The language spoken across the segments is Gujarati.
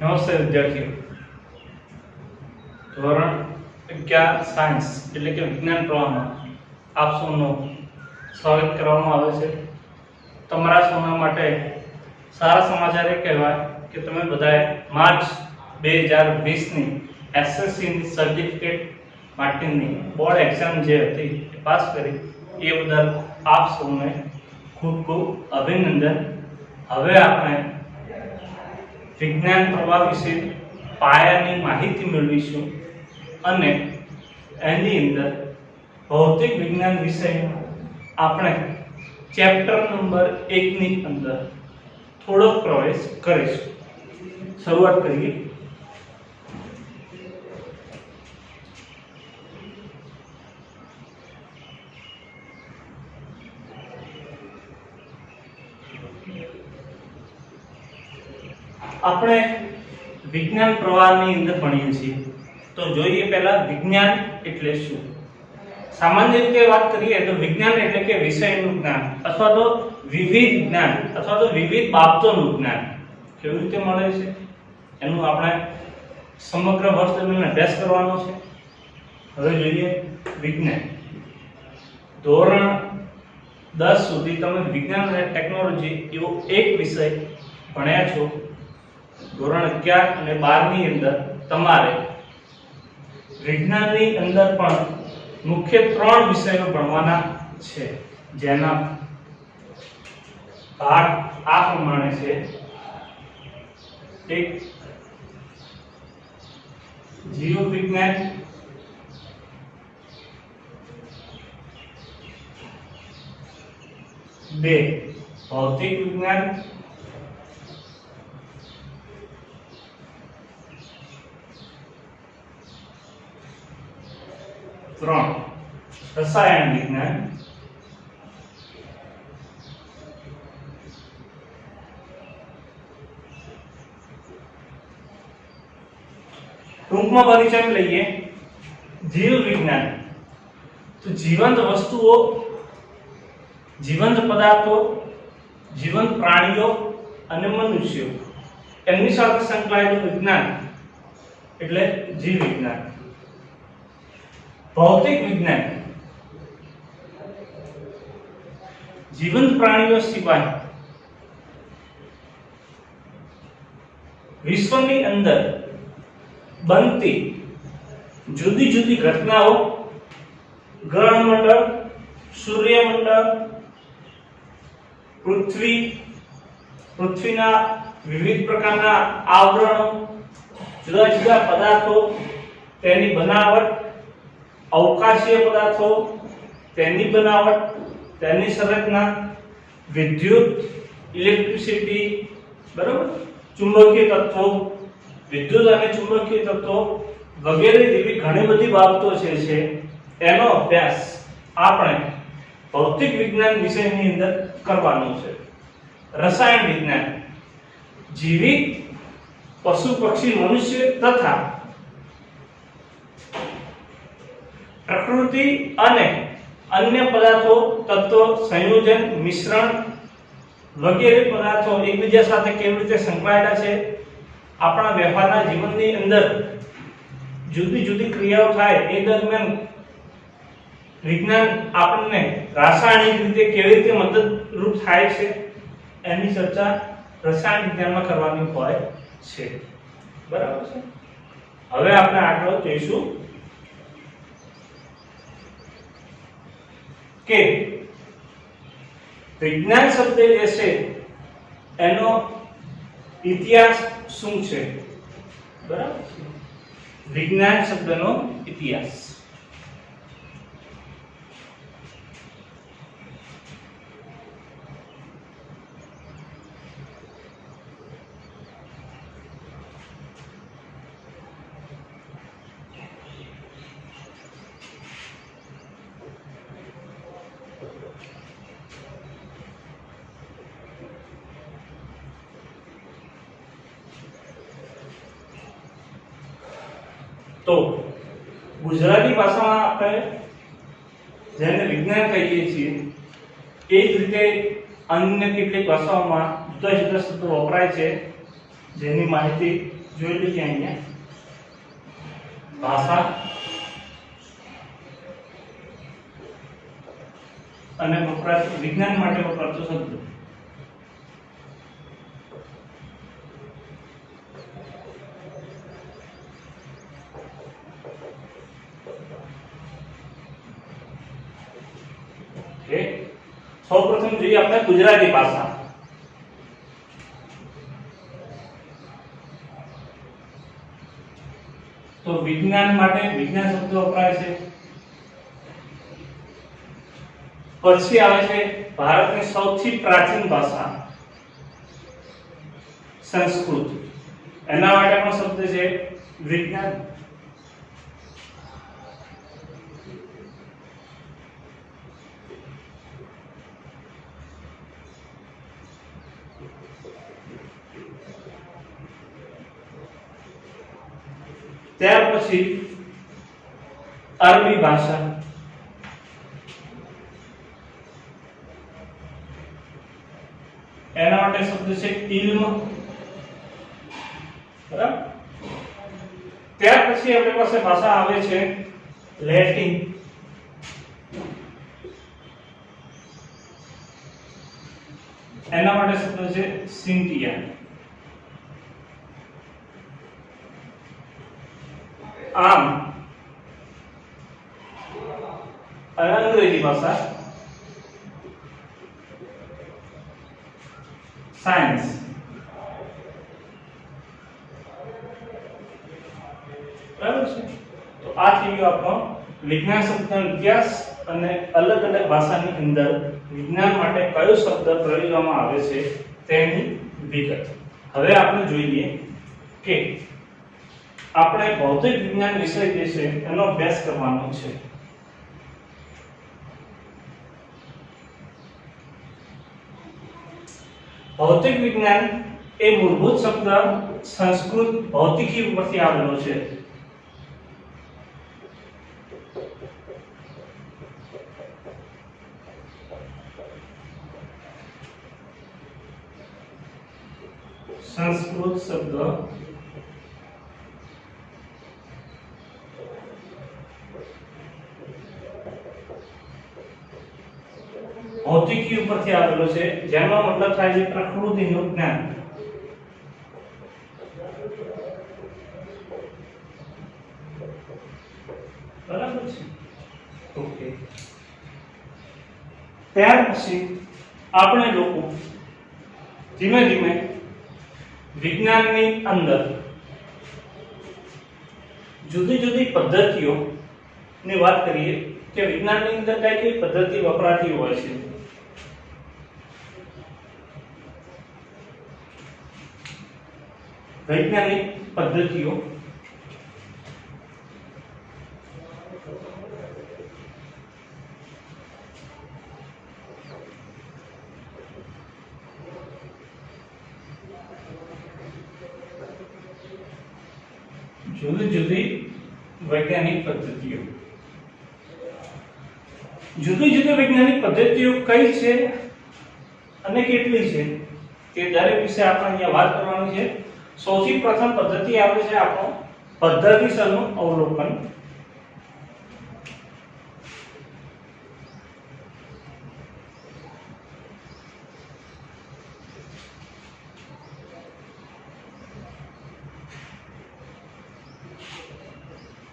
નમસ્તે વિદ્યાર્થીઓ, ધોરણ 11 સાયન્સ એટલે કે વિજ્ઞાન પ્રવાહમાં આપ સૌનું સ્વાગત કરવામાં આવે છે। તમારા સૌના માટે સારા સમાચાર એ કહેવાય કે તમે બધાએ માર્ચ 2020 ની એસએસસી ની સર્ટિફિકેટ માટેની બોર્ડ એક્ઝામ જે હતી એ પાસ કરી, એ બદલ આપ સૌને ખૂબ ખૂબ અભિનંદન। હવે આપણે વિજ્ઞાન પ્રવાહ વિશે પાયાની માહિતી મેળવીશું અને એની અંદર ભૌતિક વિજ્ઞાન વિષયમાં આપણે ચેપ્ટર નંબર 1 ની અંદર થોડો પ્રવેશ કરીશું। શરૂઆત કરીએ। આપણે વિજ્ઞાન પ્રવાહની અંદર ભણીએ છીએ તો જોઈએ પહેલા વિજ્ઞાન એટલે શું। સામાન્ય રીતે વાત કરીએ તો વિજ્ઞાન એટલે કે વિષયનું જ્ઞાન અથવા તો વિવિધ જ્ઞાન અથવા તો વિવિધ બાબતોનું જ્ઞાન કેવી રીતે મળે છે એનું આપણે સમગ્ર વર્ષ દરમિયાન અભ્યાસ કરવાનો છે। હવે જોઈએ વિજ્ઞાન। ધોરણ 10 સુધી તમે વિજ્ઞાન અને ટેકનોલોજી એવો એક વિષય ભણ્યા છો। ધોરણ 11 અને 12 ની અંદર તમારે વિજ્ઞાનની અંદર પણ મુખ્ય 3 વિષયો ભણવાના છે, જેના ભાગ આ પ્રમાણે છે। એક જીવ વિજ્ઞાન, બે ભૌતિક વિજ્ઞાન, ત્રણ રસાયણ વિજ્ઞાન, ટૂંકમાં પરિચય લઈએ। જીવ વિજ્ઞાન તો જીવંત વસ્તુઓ, જીવંત પદાર્થો, જીવંત પ્રાણીઓ અને મનુષ્યો એમની સાથે સંકળાયેલું વિજ્ઞાન એટલે જીવ વિજ્ઞાન। ભૌતિક વિજ્ઞાન જીવંત પ્રાણીઓ સિવાય વિશ્વની અંદર બનતી જુદી જુદી ઘટનાઓ, ગ્રહમંડળ, સૂર્યમંડળ, પૃથ્વીના વિવિધ પ્રકારના આવરણો, જુદા જુદા પદાર્થો, તેની બનાવટ, અવકાશીય પદાર્થો, તેની બનાવટ, તેની સંરચના, વિદ્યુત, ઇલેક્ટ્રિસિટી, બરાબર, ચુંબકીય તત્વો, વિદ્યુત અને ચુંબકીય તત્વો વગેરે જેવી ઘણી બધી બાબતો છે એનો અભ્યાસ આપણે ભૌતિક વિજ્ઞાન વિષયની અંદર કરવાનો છે। રસાયણ વિજ્ઞાન જીવિત પશુ, પક્ષી, મનુષ્ય તથા પ્રકૃતિ અને અન્ય પદાર્થો, તત્વો, સંયોજન, મિશ્રણ વગેરે પદાર્થો એકબીજા સાથે કેવી રીતે સંકળાયેલા છે, આપણા વ્યવહારના જીવનની અંદર જુદી જુદી ક્રિયાઓ થાય એ દરમિયાન વિજ્ઞાન આપણને રાસાયણિક રીતે કેવી રીતે મદદરૂપ થાય છે એની ચર્ચા રસાયણ વિજ્ઞાનમાં કરવાની હોય છે, બરાબર છે। હવે આપણે આગળ જોઈશું કે વિજ્ઞાન શબ્દ જે છે એનો ઇતિહાસ શું છે, બરાબર છે। વિજ્ઞાન શબ્દનો ઇતિહાસ તો ગુજરાતી ભાષામાં આપણે જેને વિજ્ઞાન કહીએ છીએ એ જ રીતે અન્ય કેટલીક ભાષાઓમાં જુદા જુદા શબ્દો વપરાય છે, જેની માહિતી જોઈ લઈએ અહીંયા ભાષા અને વપરાતું વિજ્ઞાન માટે વપરાતો શબ્દ. સૌપ્રથમ જોઈએ આપણે ગુજરાતી ભાષા. તો વિજ્ઞાન માટે વિજ્ઞાન શબ્દ વપરાય છે. પછી આવે છે ભારતની સૌથી પ્રાચીન ભાષા સંસ્કૃત. એના માટે પણ શબ્દ છે વિજ્ઞાન. ત્યાર પછી અરબી ભાષા. એના માટે શબ્દ છે ઇલ્મ. બરાબર. ત્યાર પછી આપણી પાસે ભાષા આવે છે લેટિન. એના માટે શબ્દ છે સિન્ટિયા. આમ અંગ્રેજી ભાષા સાયન્સ. બરાબર છે. તો આ થઈ ગયો આપણો વિજ્ઞાન શબ્દનો ઇતિહાસ અને અલગ અલગ ભાષાની અંદર વિજ્ઞાન માટે કયો શબ્દ પ્રયોગવામાં આવે છે તેની વિગત. હવે આપણે જોઈએ કે આપણે ભૌતિક વિજ્ઞાન વિષય જે છે એનો અભ્યાસ કરવાનો છે. ભૌતિક વિજ્ઞાન એ મૂળભૂત શબ્દ સંસ્કૃત ભૌતિકી ઉપરથી આવેલો છે. સંસ્કૃત શબ્દ ભૌતિકી ઉપરથી આવેલો છે, જેનો મતલબ થાય છે પ્રકૃતિનું જ્ઞાન. બરાબર છે. ઓકે. ત્યાર પછી આપણે લોકો ધીમે ધીમે વિજ્ઞાનની અંદર જુદી જુદી પદ્ધતિઓની વાત કરીએ કે વિજ્ઞાનની અંદર કઈ કઈ પદ્ધતિ વપરાતી હોય છે. વૈજ્ઞાનિક પદ્ધતિઓ જુદી જુદી વૈજ્ઞાનિક પદ્ધતિઓ જુદી જુદી વૈજ્ઞાનિક પદ્ધતિઓ કઈ છે અને કેટલી છે તે દરેક વિશે આપણે અહીંયા વાત કરવાની છે. સૌથી પ્રથમ પદ્ધતિ આવે છે આપણો પદ્ધતિસરનું અવલોકન.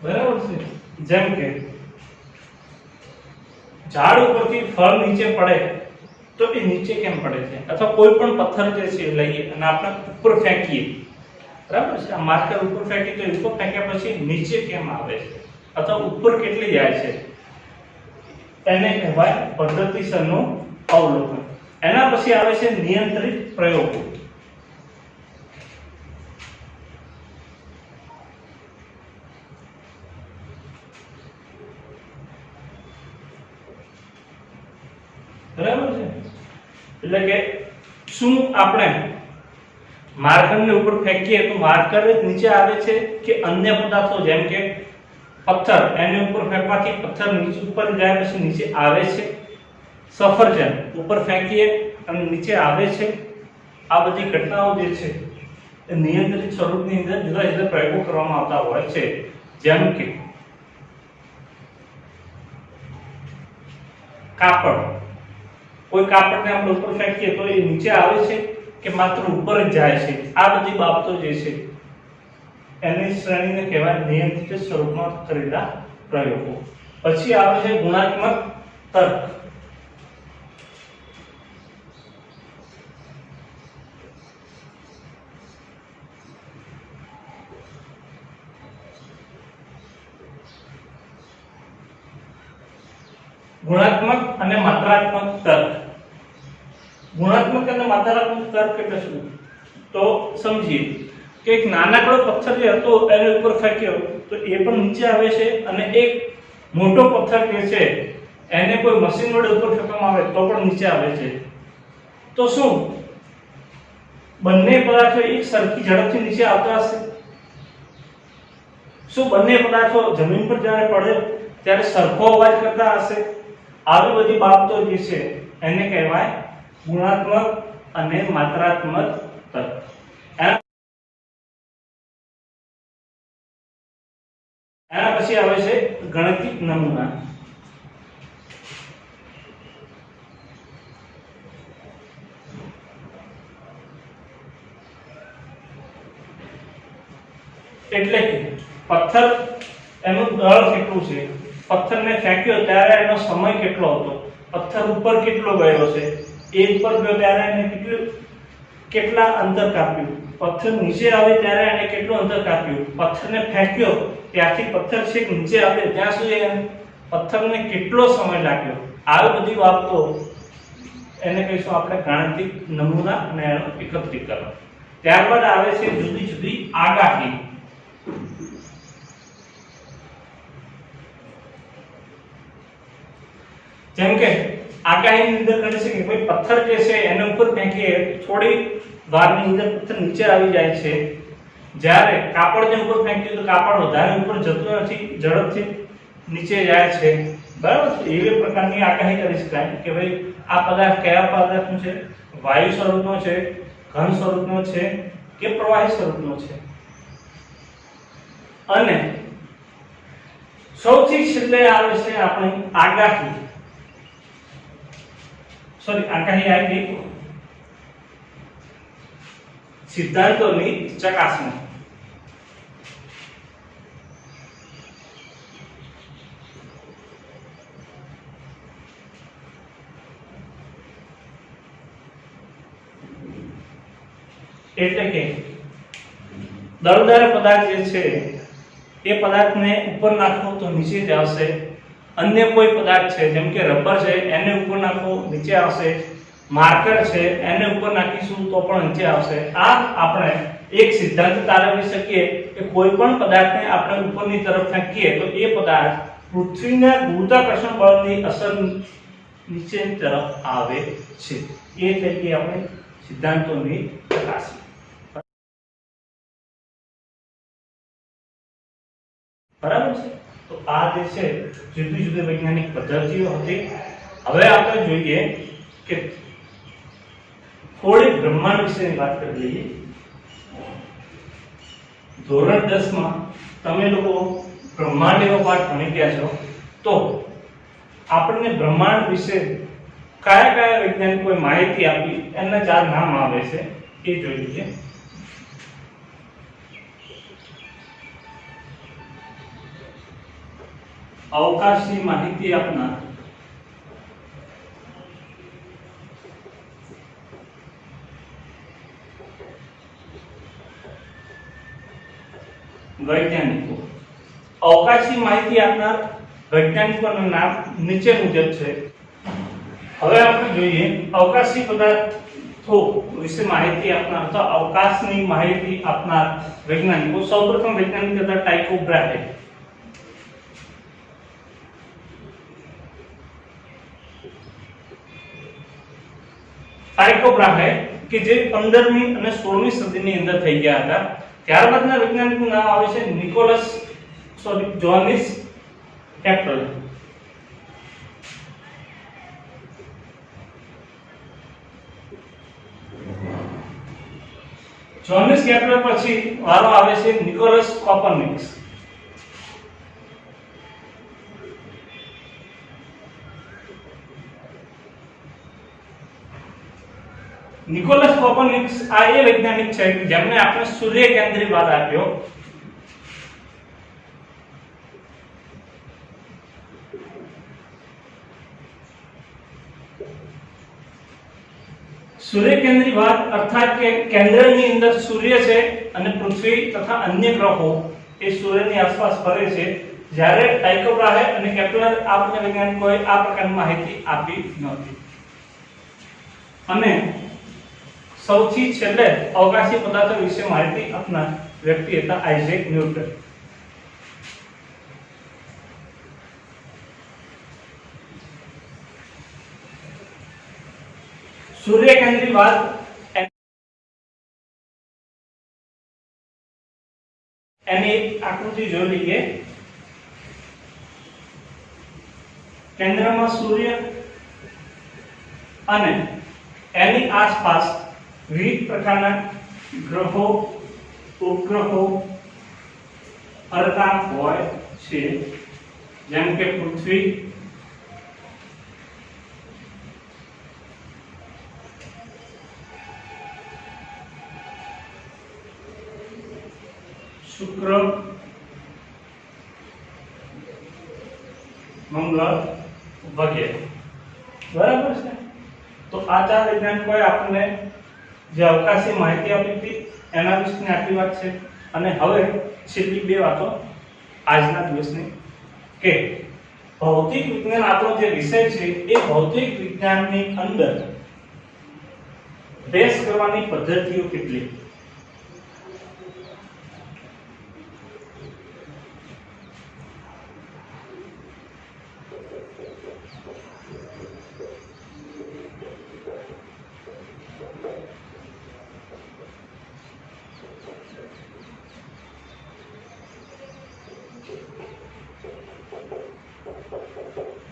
બરાબર છે. જેમ કે ઝાડ ઉપરથી ફળ નીચે પડે તો એ નીચે કેમ પડે છે, અથવા કોઈ પણ પથ્થર જે છે લઈએ અને આપણે ઉપર ફેંકીએ. બરાબર છે. આ માર્કર ઉપર ફેંકી તો ઉપર ફેંક્યા પછી નીચે કેમ આવે છે અથવા ઉપર કેટલી જાય છે, એને કહેવાય પદ્ધતિસરનું અવલોકન. એના પછી આવે છે નિયંત્રિત પ્રયોગો. બરાબર છે. એટલે કે શું આપણે માર્કરને ઉપર ફેંકીએ તો માર્કર જ નીચે આવે છે કે અન્ય પદાર્થો જેમ કે પથ્થર એની ઉપર ફેંકવાથી પથ્થર નીચે ઉપર જાય પછી નીચે આવે છે. સફરજન ઉપર ફેંકીએ અને નીચે આવે છે. આ બધી ઘટનાઓ જે છે એ નિયંત્રિત સ્વરૂપની અંદર જુદા જુદા પ્રયોગો કરવામાં આવતા હોય છે, જેમ કે કાપડ. કોઈ કાપડને આપણે ઉપર ફેંકીએ તો એ નીચે આવે છે કે માત્ર ઉપર જ જાય છે, આ બધી બાબતો જે છે એની શ્રેણીને કહેવાય નિયંત્રિત સ્વરૂપમાં કરેલા પ્રયોગો. પછી આવે છે ગુણાત્મક તર્ક. ગુણાત્મક અને માત્રાત્મક તર્ક. ગુણાત્મક અને માત્રાત્મક તર્ક એટલે શું? તો સમજીએ કે એક નાનકડો પથ્થર જે હતો એની ઉપર ફેંક્યો તો એ પણ નીચે આવે છે, અને એક મોટો પથ્થર જે છે એને કોઈ મશીન વડે ઉપર ફેંકવામાં આવે તો પણ નીચે આવે છે. તો શું બંને પદાર્થો એક સરખી ઝડપથી નીચે આવતા હશે? શું બંને પદાર્થો જમીન પર જ્યારે પડે ત્યારે સરખો અવાજ કરતા હશે? આવી બધી બાબતો જે છે એને કહેવાય ગુણાત્મક અને માત્રાત્મક તર્ક. એના પછી આવે છે ગણિતિક નમૂના. એટલે કે પથ્થર એનું દળ કેટલું છે, પથ્થરને ફેંક્યો ત્યારે એનો સમય કેટલો હતો, પથ્થર ઉપર કેટલો ગયો છે, એ ઉપર ગયો ત્યારે એને કેટલા અંતર કાપ્યું, પથ્થર નીચે આવે ત્યારે એને કેટલું અંતર કાપ્યું, પથ્થરને ફેંક્યો ત્યાંથી પથ્થર છેક નીચે આવે ત્યાં સુધી પથ્થરને કેટલો સમય લાગ્યો. આવી બધી બાબતો એને કહીશું આપણે ગાણિતિક નમૂના અને એનું એકત્રીકરણ. ત્યારબાદ આવે છે જુદી જુદી આગાહી. જેમ કે આગાહીની અંદર કહે છે કે ભાઈ પથ્થર જે છે એને ઉપર ફેંકીએ થોડી વારની અંદર પથ્થર નીચે આવી જાય છે, જ્યારે કાપડને ઉપર ફેંકીએ તો કાપડ વધારે ઉપર જતું નથી, ઝડપથી નીચે જાય છે. બરાબર છે? એવી પ્રકારની આગાહી કરી શકાય કે ભાઈ આ પદાર્થ કયા પદાર્થનો છે, વાયુ સ્વરૂપનો છે, ઘન સ્વરૂપનો છે કે પ્રવાહી સ્વરૂપનો છે. અને સૌથી છેલ્લે આવે છે આપણે આગાહી. આગાહી આવી ગઈ સિદ્ધાંતોની ચકાસણી. એટલે કે દળદાર પદાર્થ જે છે એ પદાર્થને ઉપર નાખો તો નીચે જ આવશે, અન્ય કોઈ પદાર્થ છે જેમ કે રબર છે એને ઉપર નાખો નીચે આવશે, માર્કર છે એને ઉપર નાખીશું તો પણ નીચે આવશે. આ આપણે એક સિદ્ધાંત તારવી શકીએ કે કોઈ પણ પદાર્થને આપણે ઉપરની તરફ ફેંકીએ તો એ પદાર્થ પૃથ્વીના ગુરુત્વાકર્ષણ બળની અસર નીચેની તરફ આવે છે. એ એટલે કે આપણે સિદ્ધાંતોની ચકાસણી. બરાબર છે? તો આ જે છે જુદી જુદી વૈજ્ઞાનિક પદ્ધતિઓ હતી. હવે આપણે જોઈએ કે થોડી બ્રહ્માંડ વિશેની વાત કરી લઈએ. ધોરણ 10 માં તમે લોકો બ્રહ્માંડ એવો પાઠ ભણી ગયા છો, તો આપણને બ્રહ્માંડ વિશે કયા કયા વૈજ્ઞાનિકોએ માહિતી આપી એના 4 નામ આવે છે એ જોઈ લઈએ. અવકાશની માહિતી આપનાર વૈજ્ઞાનિકો. અવકાશી માહિતી આપનાર વૈજ્ઞાનિકોનું નામ નીચે મુજબ છે. હવે આપણે જોઈએ અવકાશી પદાર્થો વિશે માહિતી આપનાર અથવા અવકાશની માહિતી આપનાર વૈજ્ઞાનિકો. સૌપ્રથમ વૈજ્ઞાનિક હતા ટાઇકો બ્રાહે. ટાઇકો બ્રાહે કે જે 15મી અને 16મી સદીની અંદર થઈ ગયા હતા. ત્યારબાદના વૈજ્ઞાનિકનું નામ આવે છે જોહાનિસ કેપ્ટલ. જોહાનિસ કેપ્લર પછી વારો આવે છે નિકોલસ કોપરનિકસ. નિકોલસ કોપરનિકસ આ એ વૈજ્ઞાનિક છે જેમણે આપણે સૂર્ય કેન્દ્રીવાદ આપ્યો. સૂર્ય કેન્દ્રીવાદ અર્થાત કે કેન્દ્રની અંદર સૂર્ય છે અને પૃથ્વી તથા અન્ય ગ્રહો એ સૂર્યની આસપાસ ફરે છે. જ્યારે ટાઇકો બ્રાહે અને કેપ્લર આ બંને વૈજ્ઞાનિકોએ આ પ્રકારની માહિતી આપી નહોતી. અને સૌથી છેલ્લે અવકાશી પદાર્થો વિશે માહિતી આપનાર વ્યક્તિ હતા આઇઝેક ન્યૂટન. સૂર્ય કેન્દ્રીવાદ એની આકૃતિ જોઈ લઈએ. કેન્દ્રમાં સૂર્ય અને એની આસપાસ વિવિધ પ્રકારના ગ્રહો, ઉપગ્રહો ફરતા હોય છે, જેમ કે પૃથ્વી, શુક્ર, મંગળ વગેરે. બરાબર છે. તો આ ચાર વૈજ્ઞાનિકોએ આપણને જે અવકાશી માહિતી આપી હતી એના વિશેની આટલી વાત છે. અને હવે છેલ્લી બે વાતો આજના દિવસની કે ભૌતિક વિજ્ઞાન આપણો જે વિષય છે એ ભૌતિક વિજ્ઞાનની અંદર અભ્યાસ કરવાની પદ્ધતિઓ કેટલી.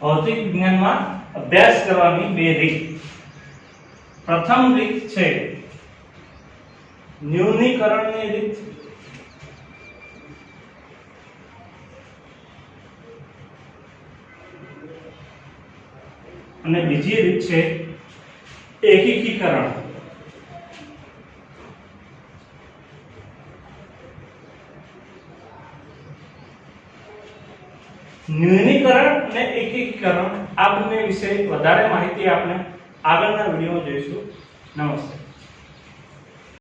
ભૌતિક વિજ્ઞાનમાં અભ્યાસ કરવાની બે રીત. પ્રથમ રીત છે ન્યૂનીકરણની રીત. અને બીજી રીત છે એકીકરણ. ન્યૂનીકરણ અને એકીકરણ આ બંને વિશે વધારે માહિતી આપણે આગળના વિડીયોમાં જોઈશું. નમસ્તે.